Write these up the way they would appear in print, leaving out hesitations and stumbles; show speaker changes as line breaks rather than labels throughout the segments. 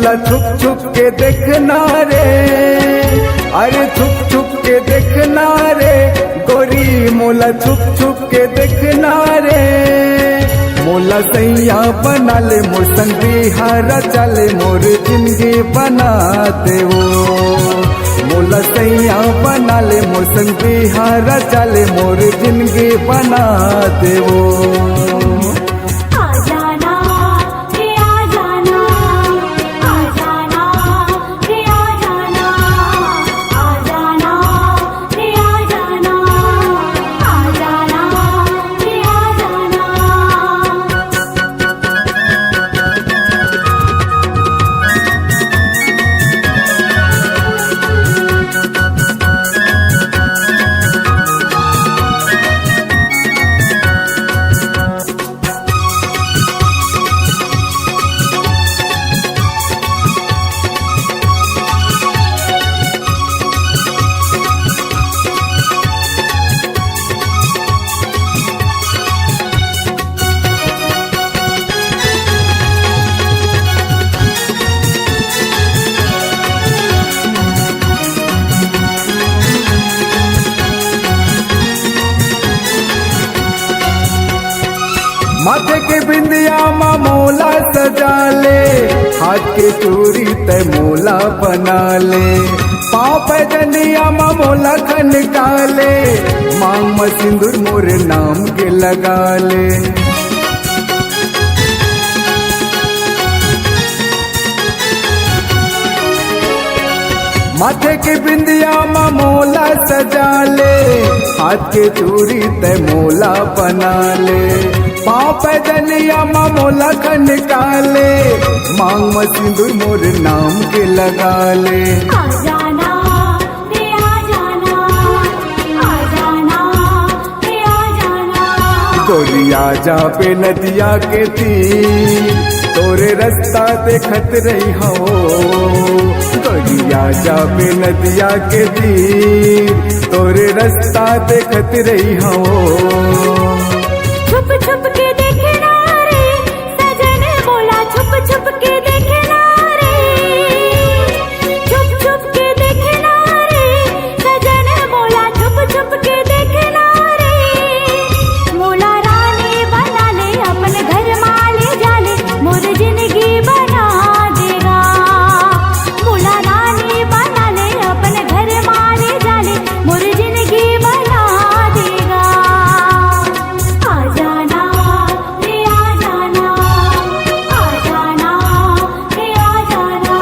मोला छुप छुप के देखना रे, अरे छुप छुप के देखना रे गोरी मोला छुप छुप के देखना रे। मोला सैया बना ले मोर संग बिहारा चले मोर जिंदगी बना दे वो। मोला सैया बना ले मोर संग बिहारा चले मोर जिंदगी बना दे वो। माथे के बिंदिया माँ मोला सजा ले, हाथ के चूड़ी तय मोला बना ले, पाँव पैजनिया माँ मोला खनका ले, मांग में सिंदूर मोर नाम के लगा ले। माथे के बिंदिया माँ मोला सजा ले, हाथ के चूड़ी तय मोला बना ले, पाँव पैजनिया माँ मोला खनका ले, मांग में सिंदूर मोर नाम के लगा ले।
आ जाना रे आ जाना, आ जाना रे आ जाना।
गोरिया जा पे नदिया के तीर तोरे रास्ता देखत रही हो। गोरिया जा पे नदिया के तीर तोरे रास्ता देखत रही हो।
छुप छुप के देखना रे सजन बोला, छुप छुप के देखना रे, छुप छुप के देखना रे सजन बोला, छुप छुप के देखना रे। मोला रानी बना ले अपन घर माले जाले, मोर जिंदगी बना देगा। मोला रानी बना ले अपन घर माले जाले, मोर जिंदगी बना देगा। आ जाना रे आ जाना, आ जाना रे आ जाना।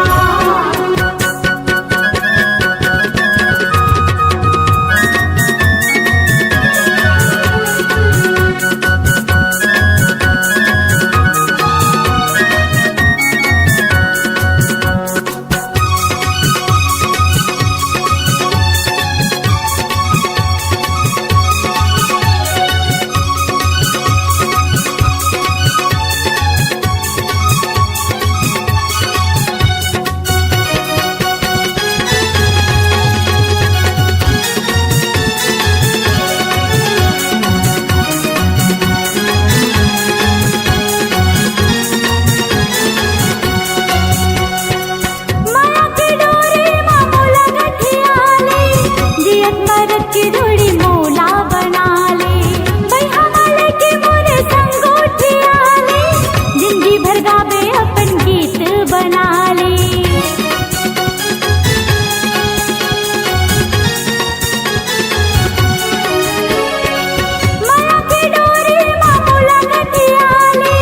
माया की डोरी माँ मोला गठिया ले, जियत मरत की जोड़ी मोला बना ले, भैया वाले की मोरे संग उठिया ले, जिंदगी भर गावे अपन गीत बना ले। माया की डोरी माँ मोला गठिया ले,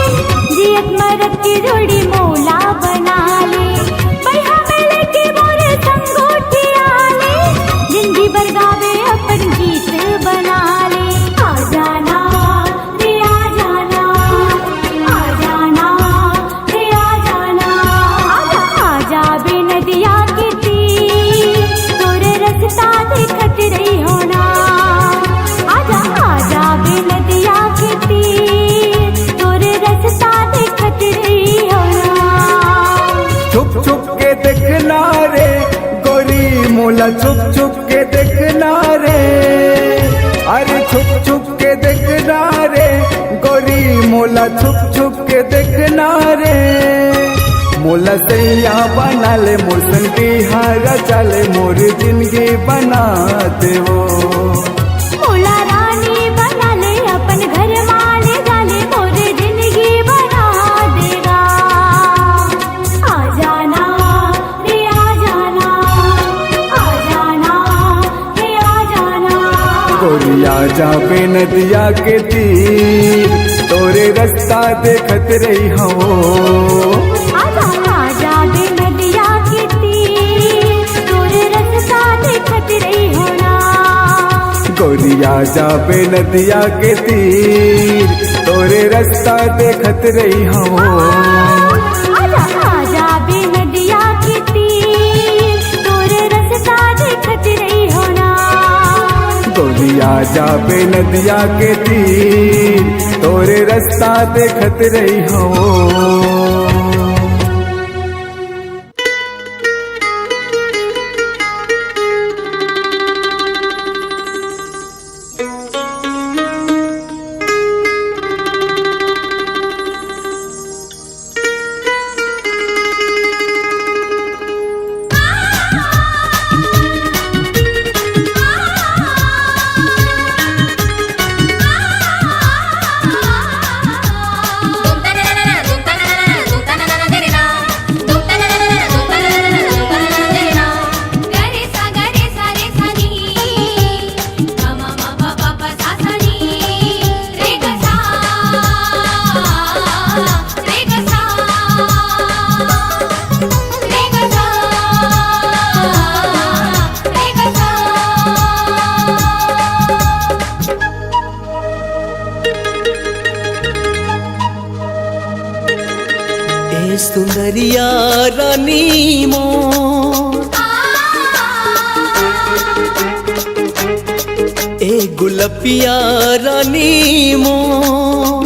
जियत मरत की जोड़ी मोला बना ले, भैया वाले की मोरे संग उठिया ले, जिंदगी भर गावे अपन गीत बना ले। आ जाना रे आ जाना, आ जाना रे आ जाना। आजा आजा बे नदिया के तीर तोरे रास्ता देखत रही होना। आजा आजा बे नदिया के तीर तोरे रास्ता देखत रही होना।
छुप छुप के देखना रे गोरी मोला छुप छुप के देखना रे, अरे छुप छुप के देखना रे गोरी मोला छुप छुप के देखना रे। मोला सैया बना ले मोर संगी हारा चले मोर जिंदगी बना देवो
मोला रानी बना ले अपन घर वाले डाले मोर जिंदगी बना देगा आ जाना रे आ जाना आ जाना रे आ जाना
गोरिया जाबे नदिया के तीर तोरे रास्ता देखत रही हो
आजा आजा बे नदिया के तीर तोरे रास्ता देखत रही होना
गोरिया जाबे नदिया के तीर तोरे रास्ता देखत रही हो
आजा आजा बे नदिया के तीर तोरे रास्ता देखत रही होना
गोरिया जाबे नदिया के तीर तोरे रास्ता देखत रही हो
सुंदरिया रानी मोर ए गुलपिया रानी मोर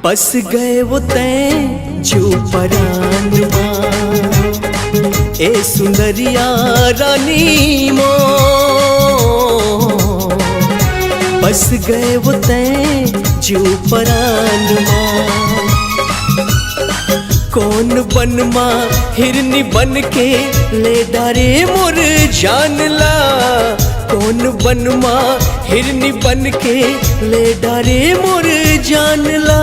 बस गए वो तैं जो परानुमा ए सुंदरिया रानी मोर बस गए वो तैं जो परानुमा कौन बनमा हिरनी बन के ले डारे मोर जानला कौन बनमा हिरनी बन के ले डारे मोर जानला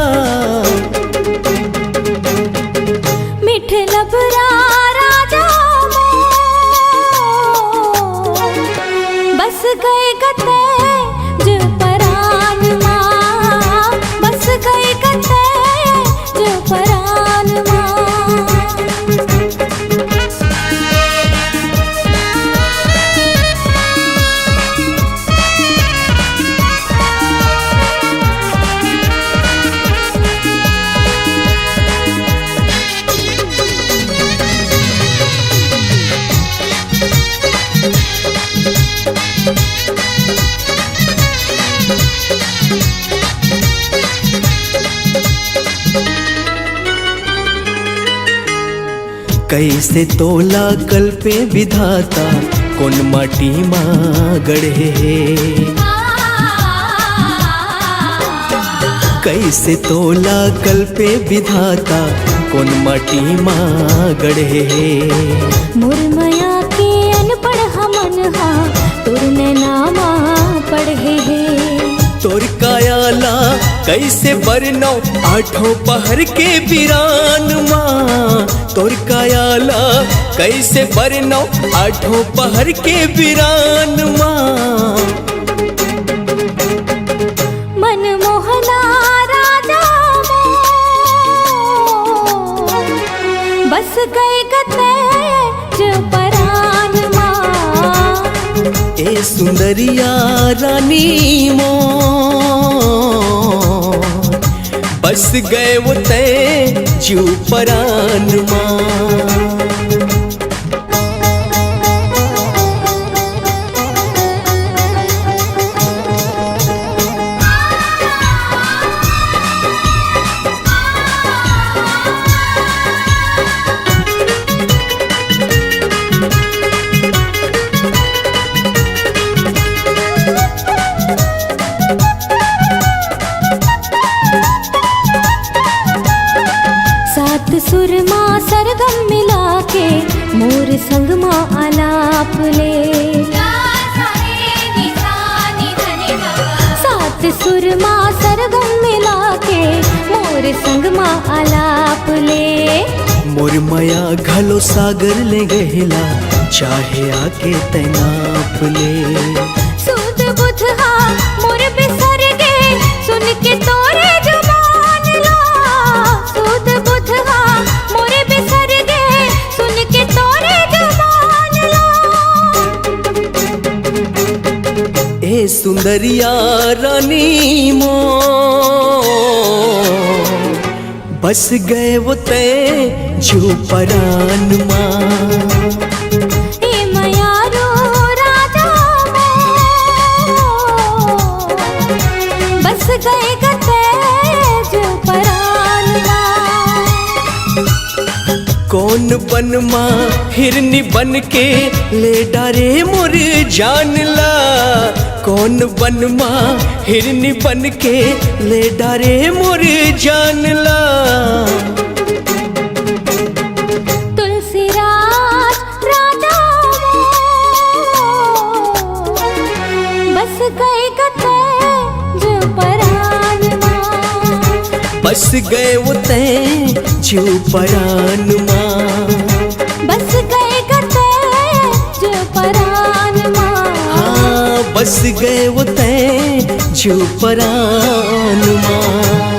मिठ लबरा राजा मोर बस गए गते जो परान माँ बस गए गते जो परान माँ
कैसे तोला कल पे विधाता कौन माटी माँ गढ़े कैसे तोला कल पे विधाता कौन माटी माँ गढ़े
मुरमया के अनपढ़ हमन हा तुरने नामा पढ़े
तोर कायाला कैसे बरनौ आठों पहर के वीरान माँ तोर कायाला कैसे बरनौ आठों पहर के वीरान माँ
मन मोहना राजा मोर बस गए गते जो परान माँ
ए सुंदरिया रानी मोर बस गए वो तैं जो परान माँ
माँ सरगम मिला के मोर संग माँ आलाप ले। सात सुर माँ सरगम मिला के मोर संग माँ आलाप ले।
मोर माया घलो सागर ले गहिला चाहे आके तैनाप ले।
सूद बुध हा मोर बिसर गे सुन के तोरे जुबान ला। सूद बुध हा मोर बिसर गे सुन के तोरे जुबान ला।
ए सुंदरिया रानी मो बस गए वो तय जो परान माँ।
ए मयारो राजा मोर बस गए गते जो परान माँ।
कौन बन माँ हिरनी बन के ले डारे मोर जान ला। कौन बन माँ हिरनी बन के ले डारे मोर जान ला।
तुलसीराज राजा मोर बस गए गते जो परान माँ।
बस गए वो तय जो परान माँ।
बस गए गते जो परान माँ।
हाँ बस गए वो तय जो परान माँ।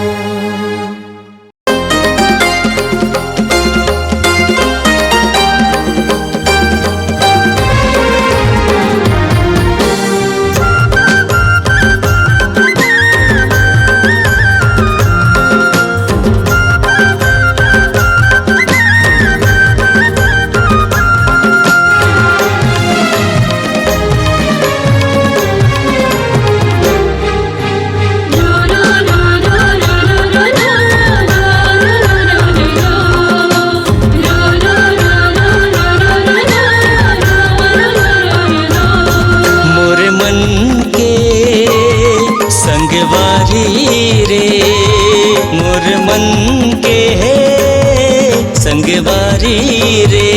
संगवारी रे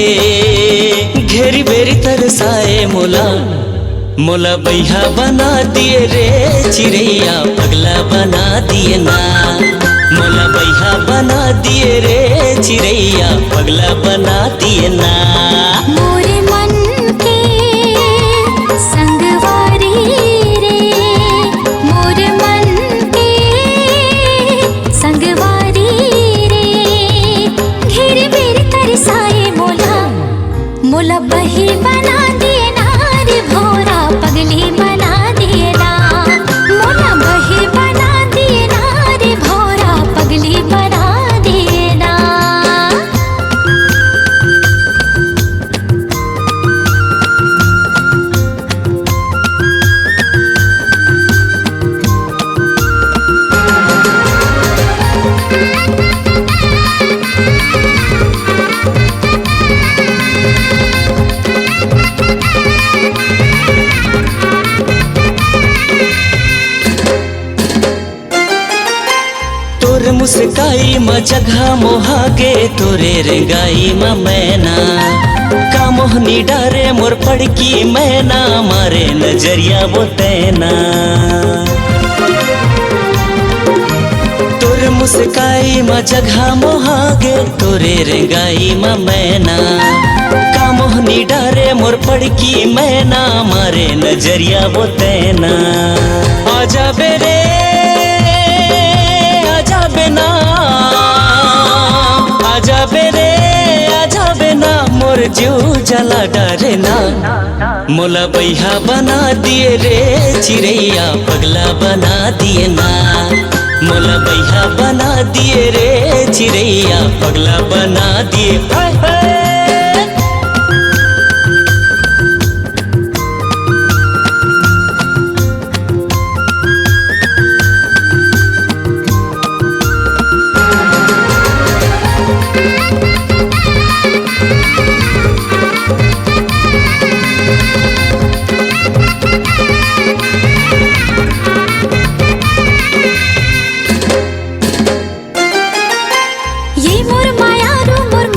घेरी बेरी तरसाए मोला। मोला बैहा बना दिए रे चिड़ैया पगला बना दिए ना। मोला बैहा बना दिए रे चिड़ैया पगला बना दिए ना।
मोरे मन के संगवारी रे मोरे मन के संगवारी रे घेरे बेरी तरसाए मोला। मोला बही बना दिए ना रे भोरा पगली बना दिए ना। मोला बही बना दिए ना रे भोरा पगली बना दिए ना।
तोर मुस्काई म जगह मोहागे तोरे रेंगाई म मैना। का मोहनी डारे मोर पड़की मैना मारे नजरिया वो तैना। तोर मुस्काई म जगह मोहागे तोरे रेंगाई म मैना। का मोहनी डारे मोर पड़की मैना मारे नजरिया वो तैना। आजा बेरे आजा बेना आजा बेरे आजा बेना मोर जीव जला डरे ना। मोला बैहा बना दिए रे चिड़ैया पगला बना दिए ना। मोला बैहा बना दिए रे चिड़ैया पगला बना दिए। हाय हाय
ये मोर माया रो मोर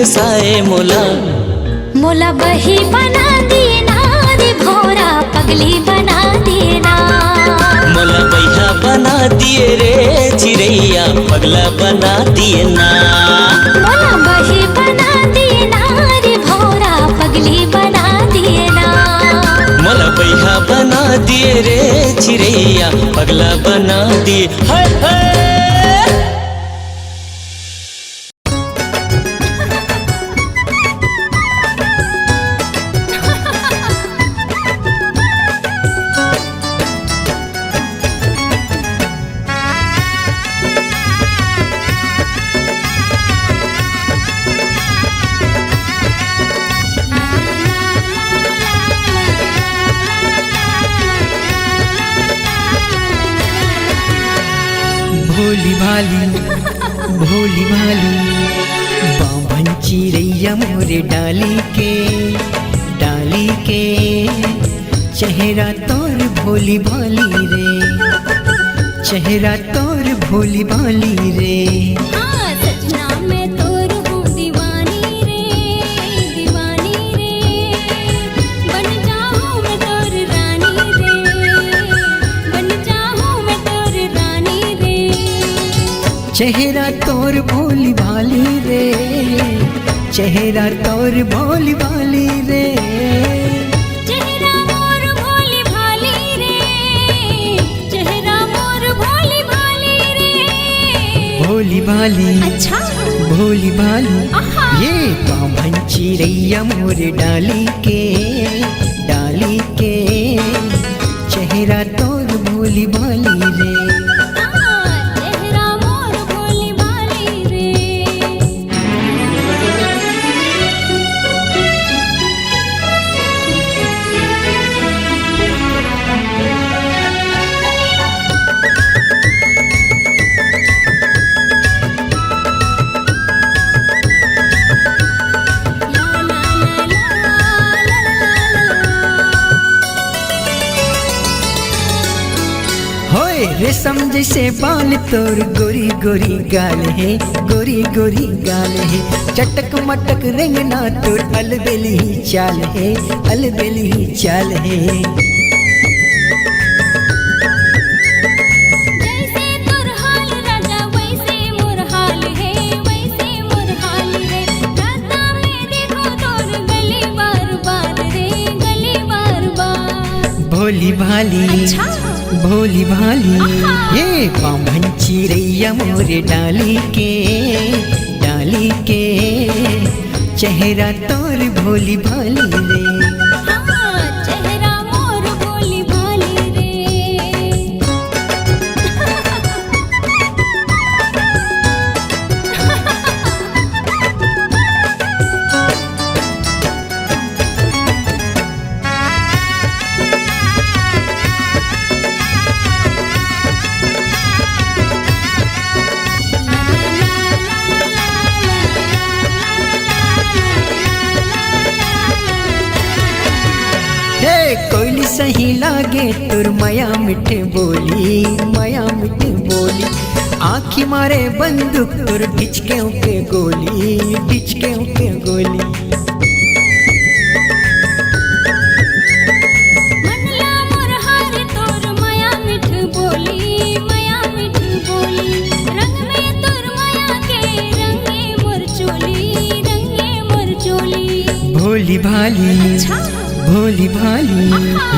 तरसाए मोला।
मोला बही बना दिए ना रे भौरा पगली बना दिए ना।
मोला बैहा बना दिए रे चिड़ैया पगला बना दिए ना।
मोला बही बना दिए ना रे भौरा पगली बना दिए ना।
मोला बैहा बना दिए रे चिड़ैया पगला बना दिए। हाय हाय
भोली भाली बाभन चिड़ैया मोरे डाली के चेहरा तोर भोली भाली रे, चेहरा तोर भोली भाली रे।
हाँ सजना मैं तोर हूँ दीवानी रे, दीवानी रे। बन जाऊँ मैं तोर रानी रे, बन जाऊँ मैं तोर रानी रे।
चेहरा तोर भोली भाली रे, चेहरा तोर भोली भाली रे।
चेहरा मोर भोली भाली रे, चेहरा मोर भोली भाली रे।
भोली भाली
अच्छा
भोली भाली
आहा।
ये बाभन चिड़ैया मोरे डाली के चेहरा तोर भोली भाली रे।
चेहरा मोर भोली भाली रे।
होए रेशम जैसे बाल तोर गोरी गोरी गाल है, गोरी गोरी गाल है। चटक मटक रंगना तोर अलबेली चाल है, अलबेली चाल है।
जैसे तोर हाल राजा वैसे मोर हाल है, वैसे मोर हाल है। राता में देखो तोर गली बार बार रे, गली बार बार।
भोली भाली
अच्छा
भोली भाली
आहा।
ये बाभन चिड़ैया मोरे डाली के चेहरा तोर भोली भाली रे।
हाँ चेहरा मोर भोली भाली रे।
हे कोयली सही लागे तोर माया मिठे बोली, माया मिठे बोली। आँखी मारे बंदूक तोर डिचके के गोली, डिचके के गोली।
मनला मोर हार तोर माया मिठ बोली, माया मिठ बोली। रंग में तोर माया के रंगे मोर चोली, रंगे मोर चोली।
भोली भाली
अच्छा
भोली भाली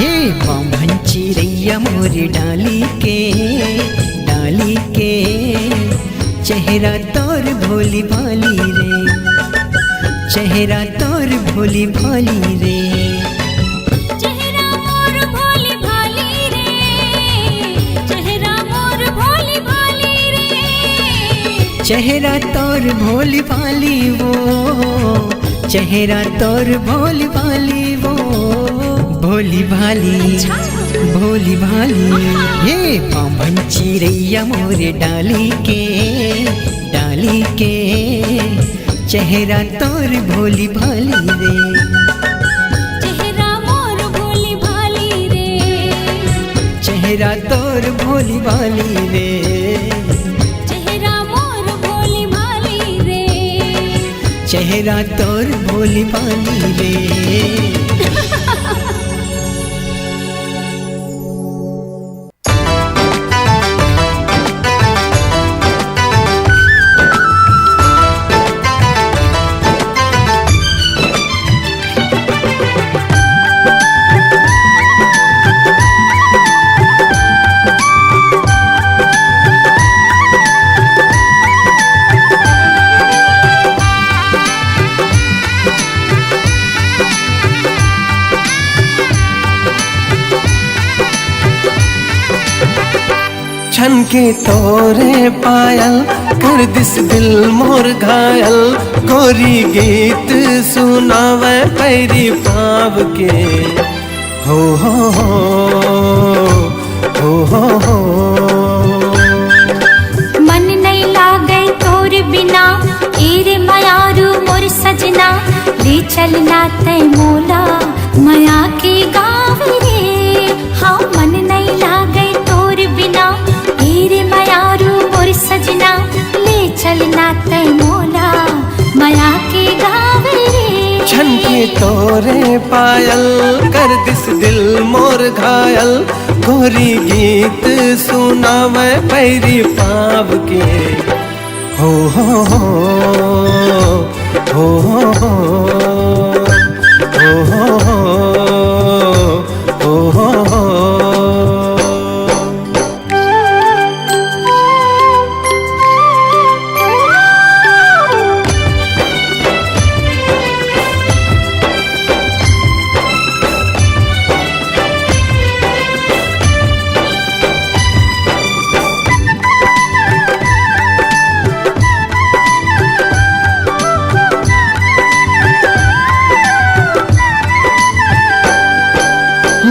ये बाभन चिड़ैया मोरे डाली के चेहरा तोर भोली भाली रे, चेहरा तोर भोली भाली रे।
चेहरा मोर भोली भाली रे, चेहरा मोर भोली भाली रे।
चेहरा तोर भोली भाली वो, चेहरा तोर भोली भाली वो। भोली भाली भोली भाली ये बाभन चिड़ैया मोरे डाली के चेहरा तोर भोली भाली रे।
चेहरा मोर भोली भाली रे,
चेहरा तोर भोली भाली रे।
चेहरा मोर भोली भाली रे।
चेहरा तोर भोली भाली रे।
छन के तोरे पायल कर दिस दिल मोर घायल। गोरी गीत सुनावे पैरी पाव के हो हो हो हो हो।
मन नहीं लागे तोर बिना एरे मयारू मोर सजना। ले चलना तय मोला माया के गाँव रे। हाँ मन नहीं लागे तोर बिना एरे मयारू मोर सजना। ले चलना तय मोला माया के गाँव रे।
छन के तोरे पायल कर दिस दिल मोर घायल। गोरी गीत सुनावे पैरी पाव के हो हो हो हो हो हो हो हो हो हो।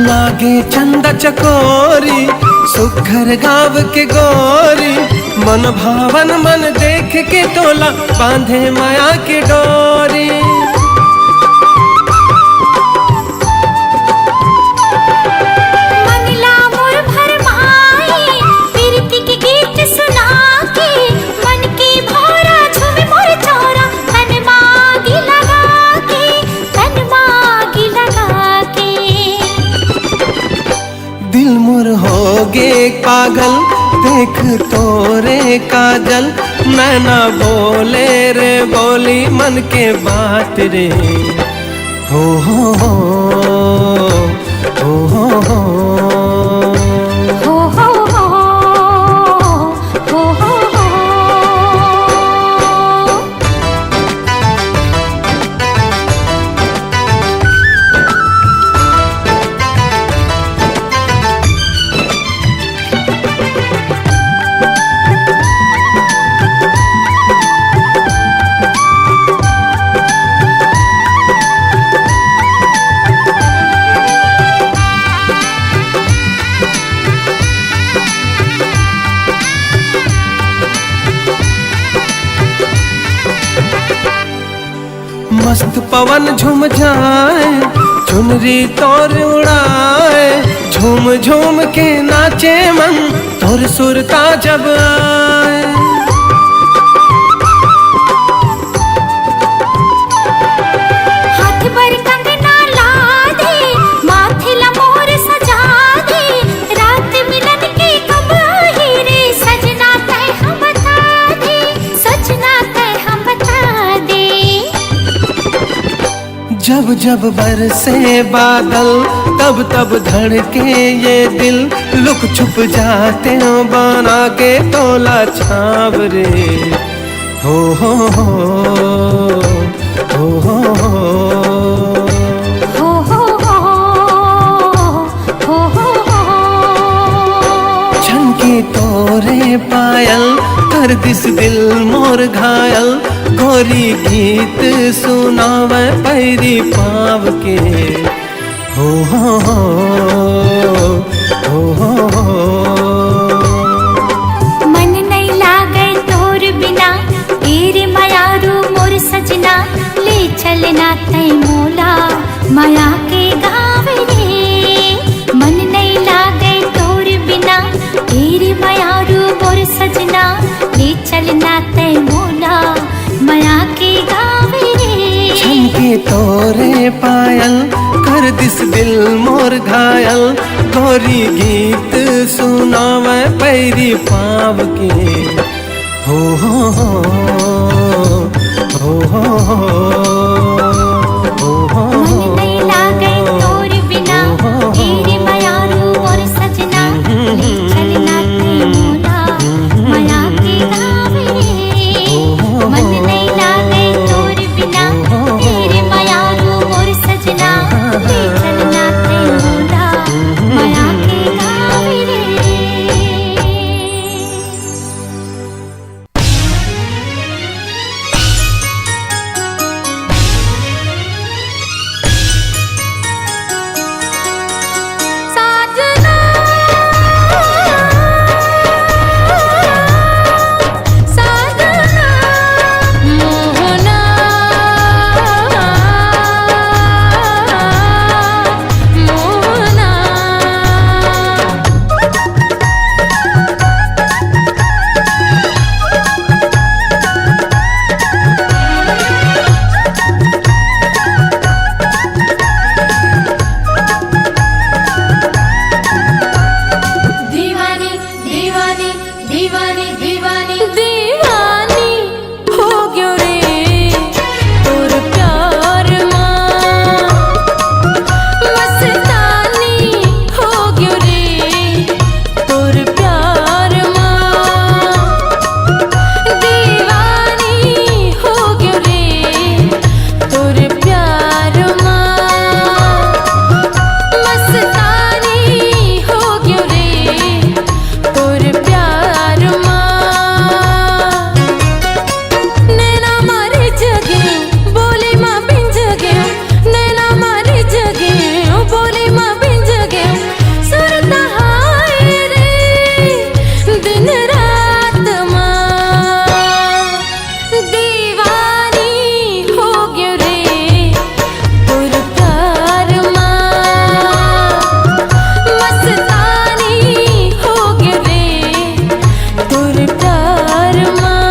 लागे चंदा चकोरी सुखर गाँव के गोरी। मन भावन मन देख के तोला बांधे माया की डोरी।
मंगला मोर भरमाई प्रीति के गीत सुना के। मन की भौरा झूमे मोर चौरा तन मागी लगा के। तन मागी लगा के
दिल मुर होगे पागल देख तोरे काजल। नैना बोले रे बोली मन के बात रे हो हो हो हो हो हो।
हो हो हो हो हो हो।
मस्त पवन झूम जाए चुनरी तोर उड़ाए। झूम झूम के नाचे मन तोर सुरता जब आए।
हाथ पर कंगना ला दे माथे ला मोर सजा दे। रात मिलन की कब आई रे सजना तय हम बता दे। सजना तय हम बता दे।
जब जब बरसे बादल तब तब धड़के ये दिल। लुक छुप जाते हो बना के तोला छाव रे हो हो हो हो हो हो।
हो हो हो हो हो हो।
छनके तोरे पायल कर दिस दिल मोर घायल। गोरी गीत सुनावे पैरी पाव के हो हो हो हो हो हो।
मन नहीं लागे तोर बिना तेरे मायारू मोर सजना। ले चलना तय मोला माया के गाँव रे। मन नहीं लागे तोर बिना तेरे मायारू मोर सजना। ले चलना तय मोला माया के गाँव रे।
दिस दिल मोर घायल गोरी गीत सुनावे पैरी पाव के हो हो हो हो हो हो
मन नहीं लागे तोर बिना तेरे मयारू और सजना ले चलना ते मोला माया के गावे मन नहीं लागे तोर बिना तेरे मयारू और सजना ले चलना ते मोला माया के गावे रे। साजना साजना मोहना मोहना दीवानी दीवानी दीवानी दीवानी दीवानी हो गयो रे तोर प्यार मां मस्तानी हो गयो रे तोर प्यार मां दीवानी हो गयो रे तोर प्यार मां मस्तानी हो गयो रे तोर प्यार मां नैना मारे जगे बोली मां बिंज गया नैना मारे जगे बोली मां बिंज गया सुरता हाय रे दिन रात मां दीवानी हो गयो रे तोर प्यार मां मस्तानी हो गयो रे तोर प्यार मां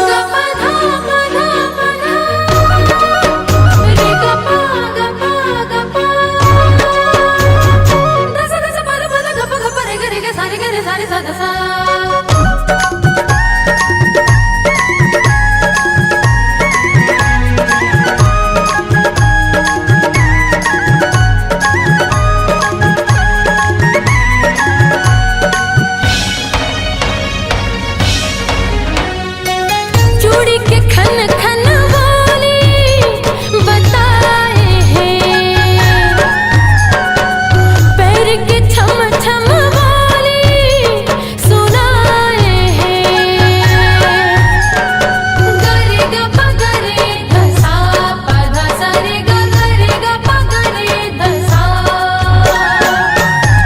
गपा धा धा धा रे गपा गपा गपा दस दस पद पद गप गप रे गे सारे गे सारे सा दसा चूड़ी के खन खन वाली बताए हैं पैर के छम छम वाली सुनाए हैं गरे ग पगरे धसा पधा सरे ग गरे ग पगरे धसा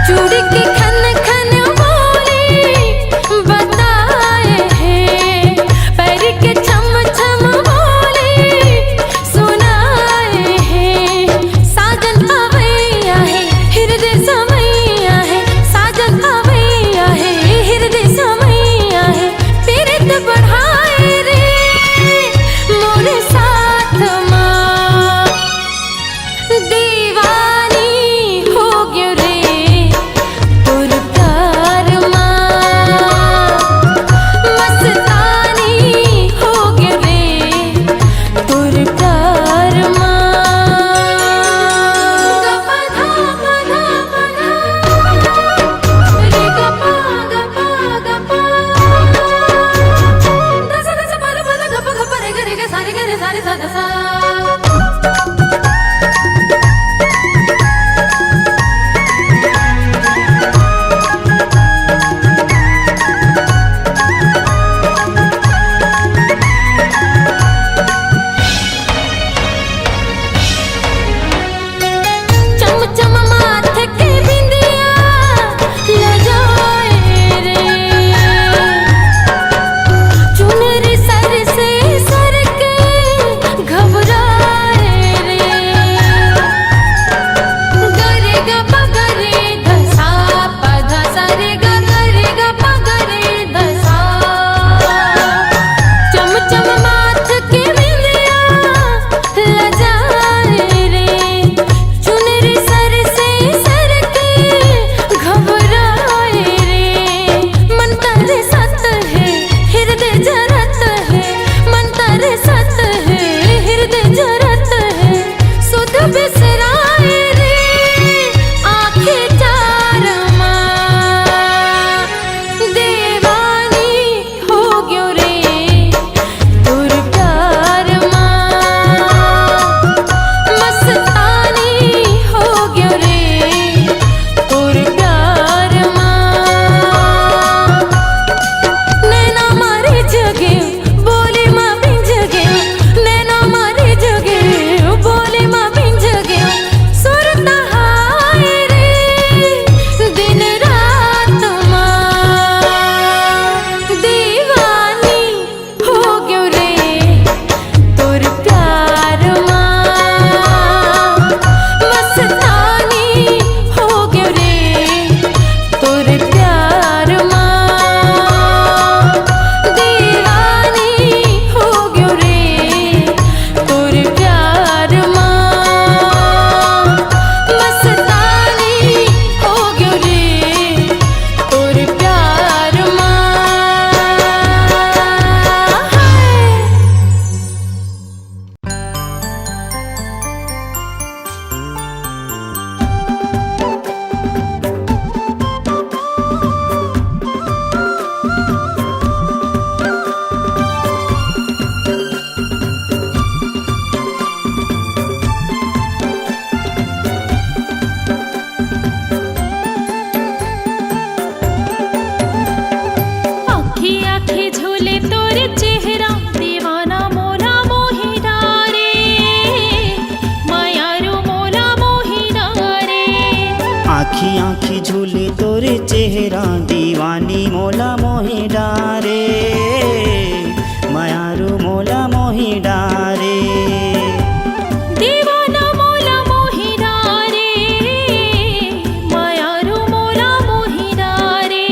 चूड़ी के खन खन वाली बताए हैं पैर के छम छम वाली सुनाए हैं साजन अवैया है हृदय समैया है साजन अवैया है हृदय समैया है पीरित बढ़ाए रे मोरे साथ मां दीवानी हो गयो रे तोर प्यार मां मस्तानी हो गयो रे तोर प्यार मां गपा धा धा रे गपा गपा गपा दस दस पद पद गप गप रे गे सारे सा दसा चम चम माथे के बिंदिया लजाए रे चुनरी सर से सर के घबरा बरसत है हृदय जरत है सुध बिसराए रे आंखें चारमा दीवानी हो गयो रे तोर प्यार मां मस्तानी हो गयो रे तोर प्यार मां नैना मारे जगे बोले मां बिंज गया नैना मारे जगे बोले मां बिंज गया सुरता हाय रे दिन रात मां दीवानी हो गयो रे तोर प्यार मां मस्तानी हो गयो रे तोर प्यार मां दीवानी हो गयो रे तोर प्यार मां मस्तानी हो गयो रे तोर प्यार आँखी आँखी झूले तोर चेहरा दीवाना मोला मोही डारे मायारू मोला मोही डारे
आखी आखी झूले तोरे चेहरा दीवानी मोला मोही डारे मायारू मोला मोही डारे
दीवाना मोला मोही डारे मायारू मोला मोही डारे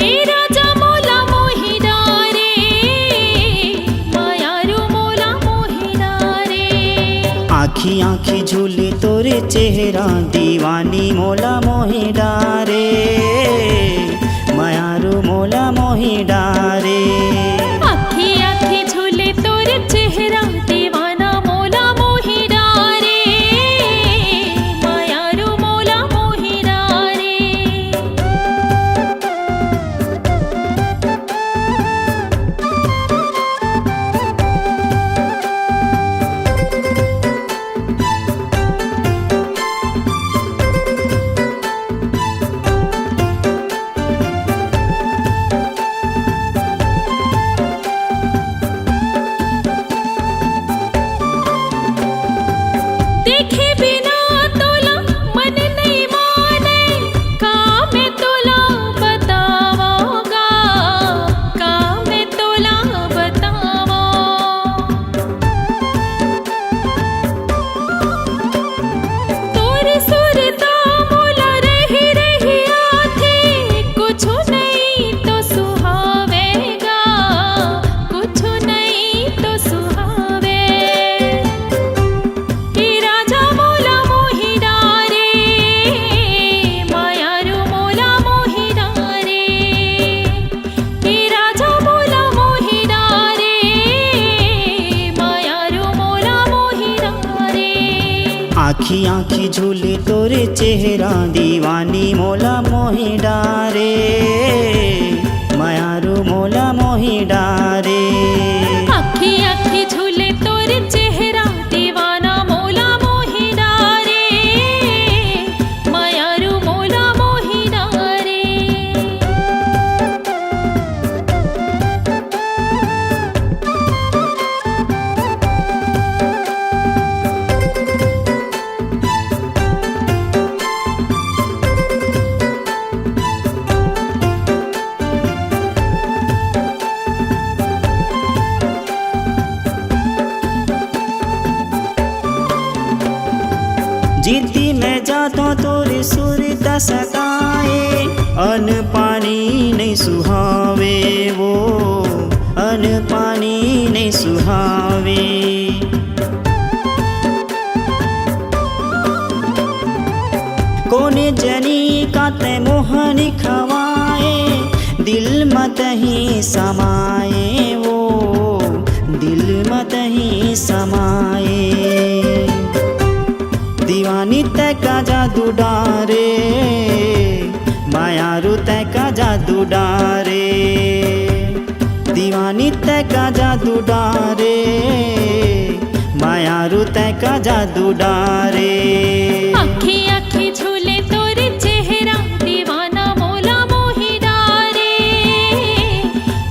ए राजा मोला मोही डारे मायारू मोला मोही डारे
आखी आखी झूले तोरे चेहरा दीवानी मोला मोही डारे मायारू मोला मोही डारे
आँखी आँखी झूले तोर चेहरा दीवाना मोला मोही डारे मायारू मोला मोही डारे देखे बिना तोला मन नहीं माने का मैं तोला बतावागा का मैं तोला बतावा तोरी सुरता मोला रही रही आथे कुछ नहीं तो सुहावेगा कुछ नहीं तो सुहावे हे राजा मोला मोही डारे मायारू मोला मोही डारे हे राजा मोला मोही डारे मायारू मोला मोही डारे
आखी आखी झूले तोरे चेहरा दीवानी मोला मोही डारे मायारू मोला मोही डारे
आँखी आँखी झूले तोर चेहरा दीवाना मोला मोही डारे मायारू मोला मोही डारे
जीती मैं जाता तोरे सुरता सताए अन पानी नहीं सुहावे वो अन पानी नहीं सुहावे कोने जनी का ते मोहनी खवाए दिल मत ही समाए वो तही समाए। दीवानी तय का जादू डारे, मायारू तय का जादू डारे। दीवानी तय का जादू डारे, मायारू तय का जादू डारे।
अखी अखी झूले तोरे चेहरा, दीवाना मोला मोही डारे,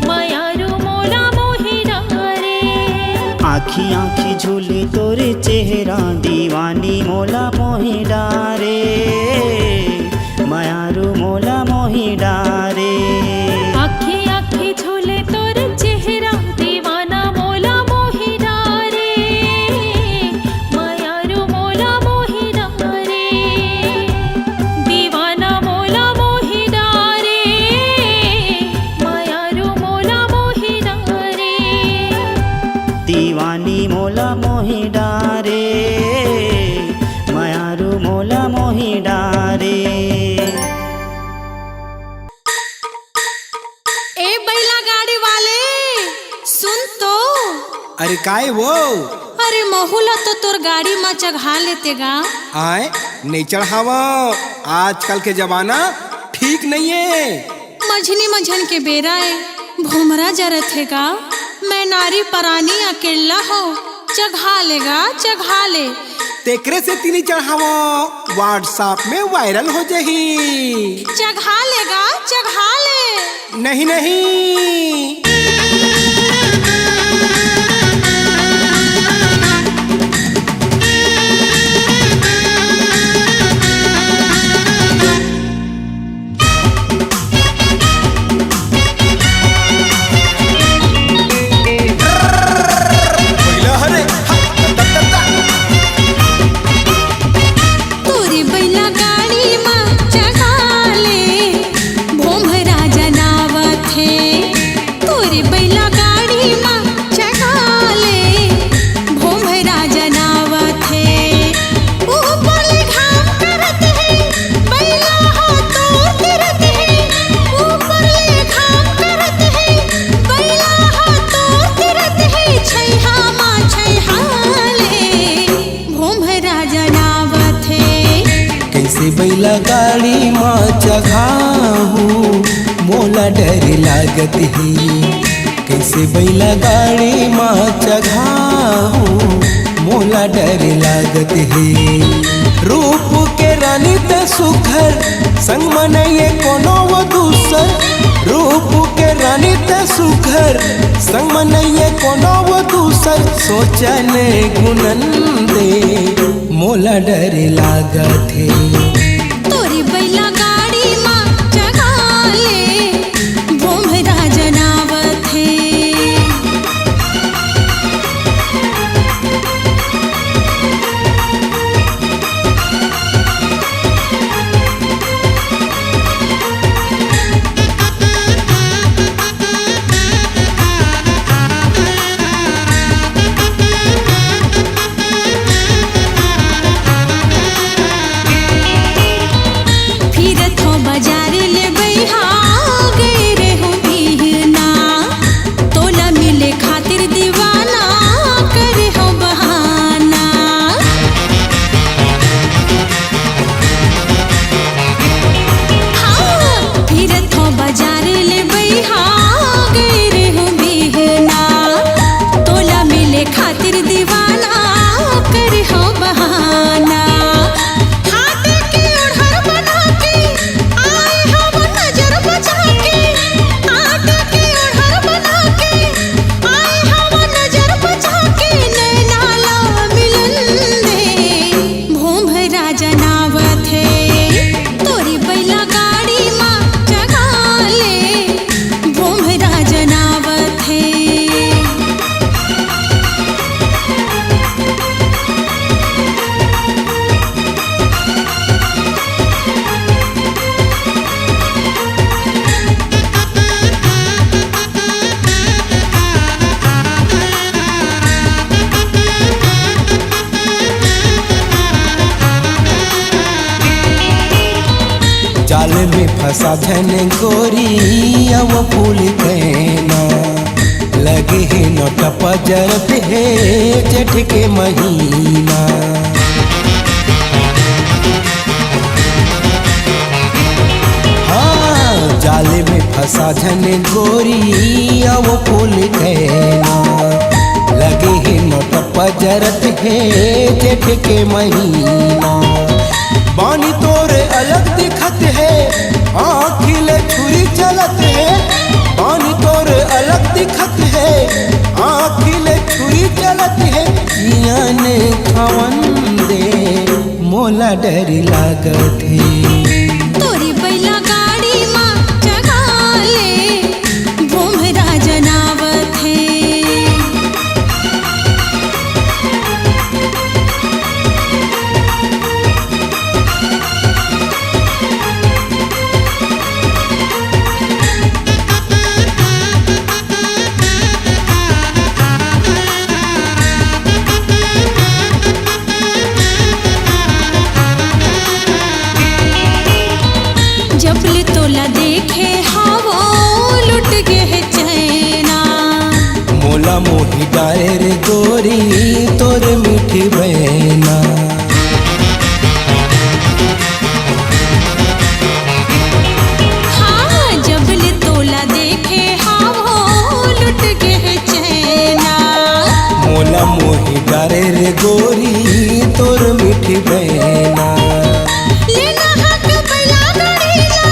मायारू मोला मोही डारे।
आखी आखी झूले तोरे चेहरा, दीवानी मोला मोही डारे, मायारू मोला मोही डारे।
आखी आखी झूले तोरे चेहरा, दीवाना मोला मोही डारे, मायारू मोला मोही डारे। दीवाना मोला मोही डारे, मायारू मोला मोही डारे।
दीवानी मोला मोही डारे, मायारू मोला मोही डारे।
ए बैला गाड़ी वाले, सुन तो।
अरे काय वो
अरे महुला तो तोर गाड़ी में चढ़ा लेते गा।
आए नहीं चढ़ावा, आजकल के जमाना ठीक नहीं है।
मझनी मझन के बेरा है, भूमरा जरत है गा। मैं नारी परानी अकेला हो, चढ़ा लेगा चढ़ा ले।
तेकरे से तीनी चढ़ावा, व्हाट्सएप में वायरल हो जाही।
चढ़ा लेगा चढ़ा ले।
नहीं नहीं
तोरी बैला गाड़ी में चढ़ा ले, भोमरा जनावत है। तोरी बैला गाड़ी में चढ़ा ले, भोमरा जनावत है। ऊपर ले घाम करत है, बैला हो तो तिरत है। ऊपर ले घाम करत है, बैला हो तो तिरत है। छैहा माँ छैहा ले, भोमरा जनावत है।
कैसे बैला गाड़ी माँ चढ़ाहूँ, मोला डर लागत है। कैसे बैला गाड़ी माँ चढ़ाहूँ, मोला डर लागत है। रूप के रानी त सुघर, संग मनइए कोनो वो दूसर। रूप के रानी त सुघर, संग मनइए कोनो वो दूसर। सोचन गुनन दे, मोला डर लागत है।
तोरी बैला गाड़ी में चढ़ा ले, भोमरा जनावत है। फिरत हो बाजार ले बैहा गए रे हो बिहना। तोला मिले खातिर दीवाना करे हो बहाना। हाँ, फिरत हो बाजार ले बैहा गए रे हो बिहना। तोला मिले खातिर दीवाना करे हो बहाना। हाथ के ओढ़र बना के आए हम नजर बचा के। हाथ के ओढ़र बना के आए हम नजर बचा के। नैना ला मिलन दे, भोमरा जनावत है। तोरी बैला गाड़ी में चढ़ा ले, भोमरा जनावत है।
जाल में फंसा धन गोरी, अब फूल कहना लगे है नौटपा जरत है जेठ के महीना। हाँ जाले में फंसा झने गोरी अब फूल कहना। लगे है नौटपा जरत है जेठ के महीना। बानी तोरे अलग दिखत है आँखिले छुरी चलत है। बानी तोरे अलग दिखत है आँखिले छुरी चलत है। जियान खवन दे मोला डर लागत है।
तोरी बैला गाड़ी माँ जगा ले भोमरा जनावत है। जबले तोला देखे हवो लुट गे है चैना।
मोला मोही डाले रे गोरी तोर मीठी बहना।
हाँ जबले तोला देखे हवो लुट गे है चैना।
मोला मोही डाले रे गोरी तोर मीठी बहना।
लेना हक बैला गाड़ीला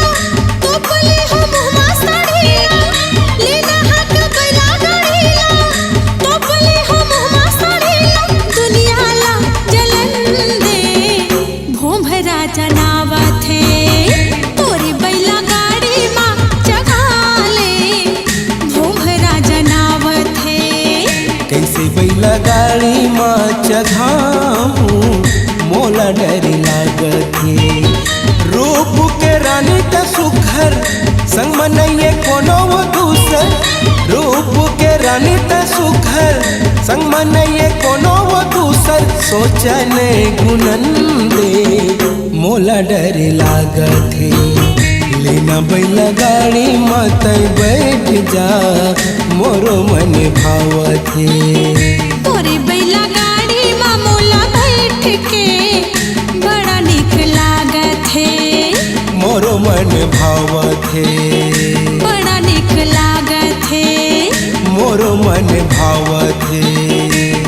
तोपले हो मुहमा साड़ीला। लेना हक बैला गाड़ीला तोपले हो मुहमा साड़ीला। दुनिया ला जलन दे भोमरा जनावत है। तोरी बैला गाड़ी माँ जगा ले भोमरा जनावत है।
कैसे बैला गाड़ी माँ चघाऊं मोला डर लागत है। रूप के रानी त सुघर संग मनइए कोनो वो दूसर। रूप के रानी त सुघर संग मनइए कोनो वो दूसर। सोचने गुनन दे मोला डर लागत है। लेना बैला गाड़ी मत बैठ जा मोरो मन भावत है।
तोरी बैला गाड़ी माँ मोला बैठ के बड़ा निक लागत है।
मोरो मन भावत है।
बड़ा निक लागत है।
मोरो मन भावत है।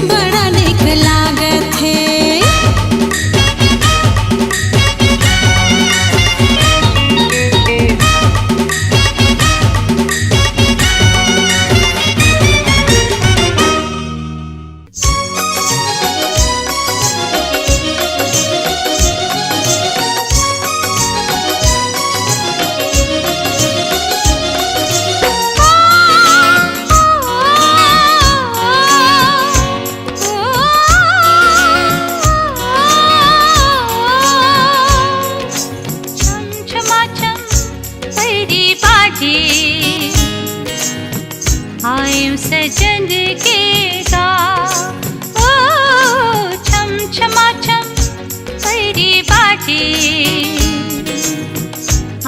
बड़ा निक लागत है।
आयु सजन के गा ओ छम छमा छम परी बाटी।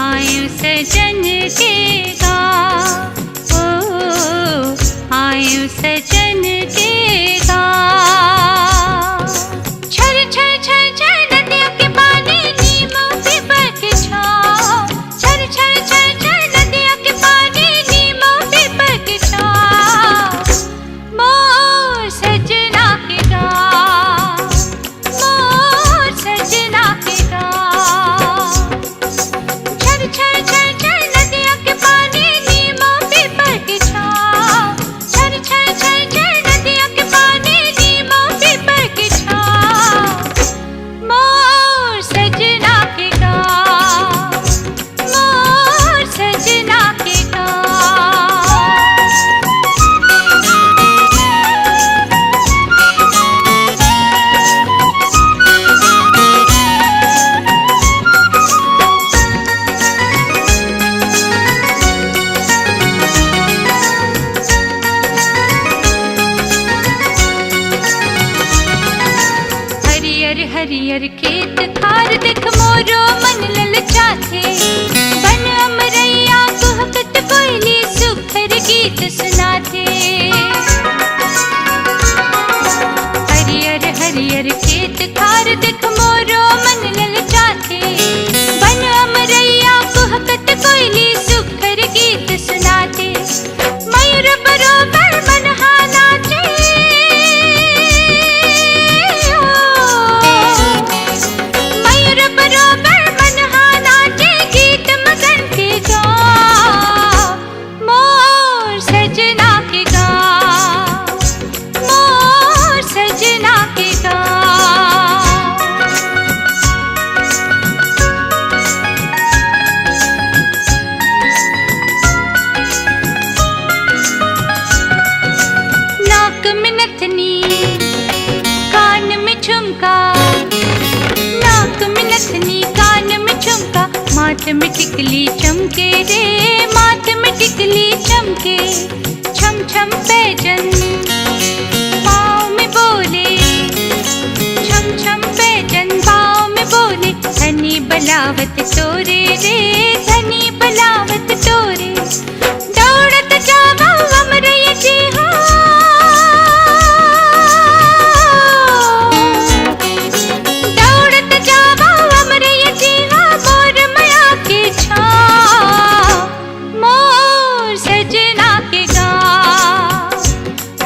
आयु सजन के गा ओ आयु सजन के गा। छर छर छर छर नदियों के पानी नीमों पे बरक छाओ। छर छर छर छर नदियों के पानी नीमों पे बरक छाओ। मोर सजना के गा मोर सजना के गा। छर छर छर छर नदियों के पानी नीमों पे बरक छाओ। छर छर छर छर नदियों के पानी नीमों पे बरक छाओ। मोर सजना के गा मोर सजना के गा। हरियर हरियर खेत खार देख मोरो मन ललचाथे। बन अमरैया कुहकत कोयली सुखर गीत सुनाते। हरियर हरियर खेत खार देख मोरो मन ललचाते। बन अमरैया कुहकत कोयली सुखर गीत सुनाते। मयूर बरोबर मनहा नाचे। मयूर बरोबर मनहा नाचे गीत मगन के गा। मोर सजना के गा। मोर सजना के गा। नाक में नथनी कान में झुमका। नाक में नथनी कान में झुमका। माथ में टिकली चमके रे। माथ में टिकली चमके। छम छम पैजन पाँव में बोले। छम छम पैजन पाँव में बोले। धनी बलावत तोरे रे। धनी बलावत तोरे। दौड़त जावा अमरैया जी हो। दौड़त जावा अमरैया जी हो। मोर माया के छाँव। मोर सजना के गा।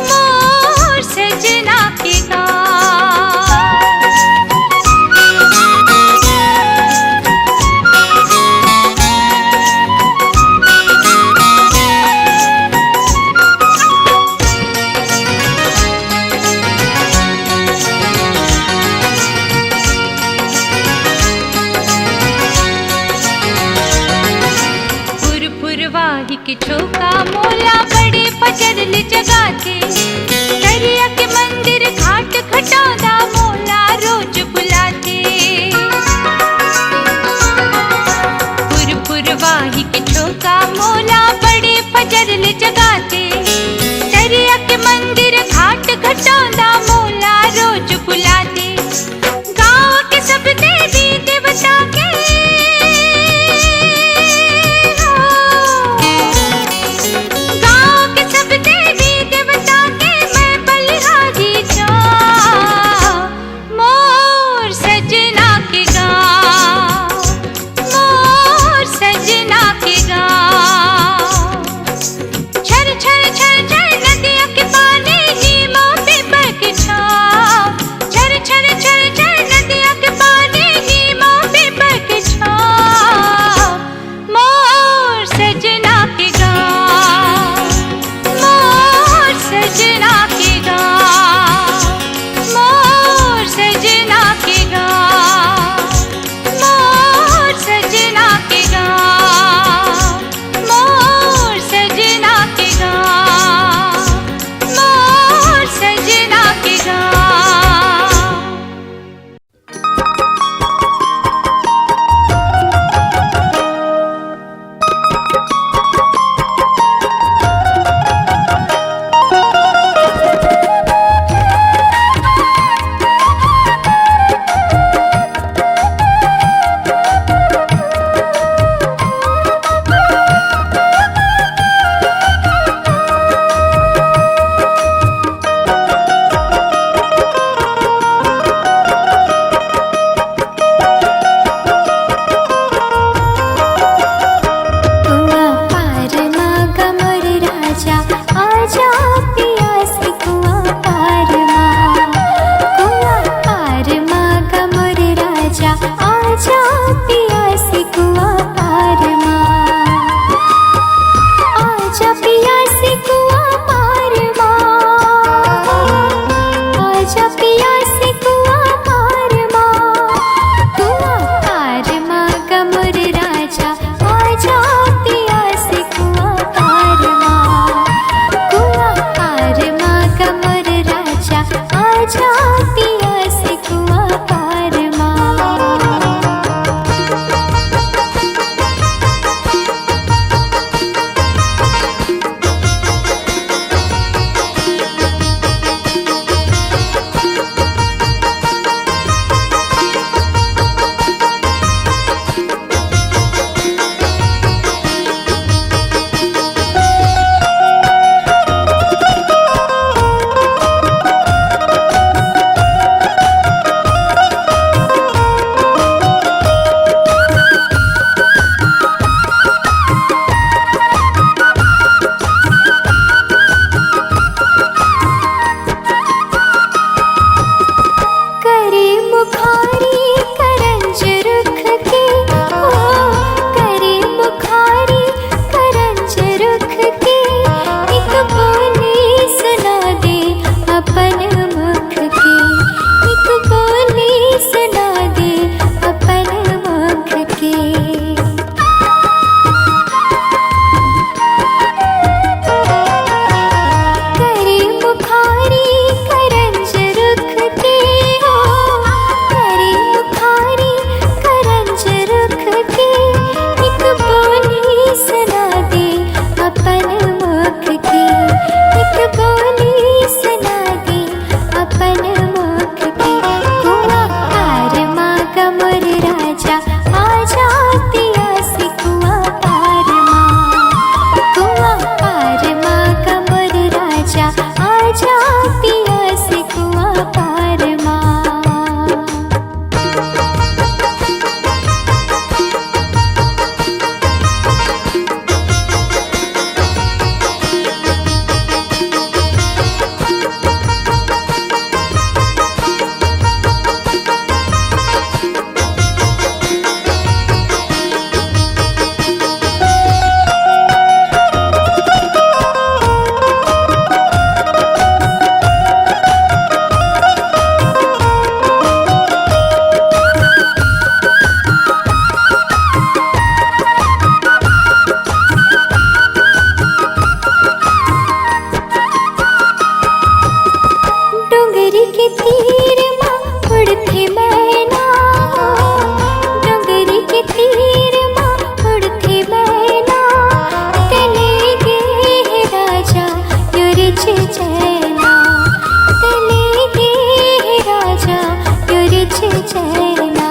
मोर सजना के गा। तीर माँ उड़ते मैना, डोंगरी के तीर माँ उड़ते मैना, तले गे राजा युरिच चैना, तले गे राजा युरिच चैना।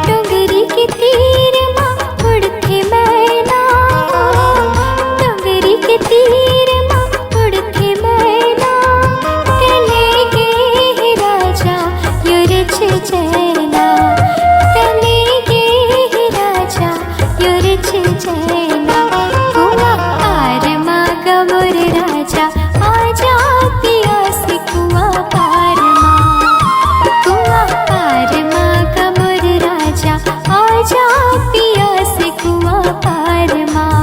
डोंगरी के तीर माँ उड़ते मैना, डोंगरी के तीर माँ उड़ते मैना, तले गे राजा युरिच चैना, तले गे राजा युरिच चैना। कुआ पार माँ गमुर राजा आजा पिया से कुआ पार माँ, कुआ पार माँ गमुर राजा आजा पिया से कुआ पार माँ।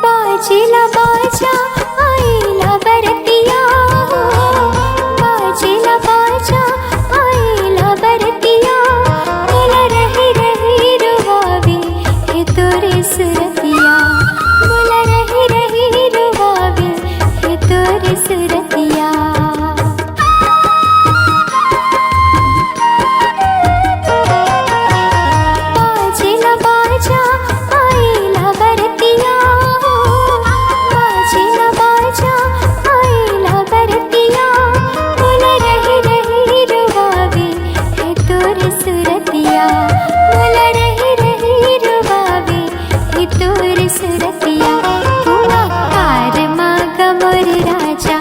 बाजेला बाजा आइला बरतिया, बाजेला बाजा आइला बरतिया, बोला रही रही रुवावे हे तोरे सुरतिया, बोला रही रही रुवावे हे तोरे सुरतिया। बाजेला बाजा आइला बरतिया, बाजेला बाजा आइला बरतिया, बोला रही रही रुवावे हे तोरे सुरतिया, बोला रही रही रुवावे हे तोरे सुरतिया। कुआ पार माँ गमुर राजा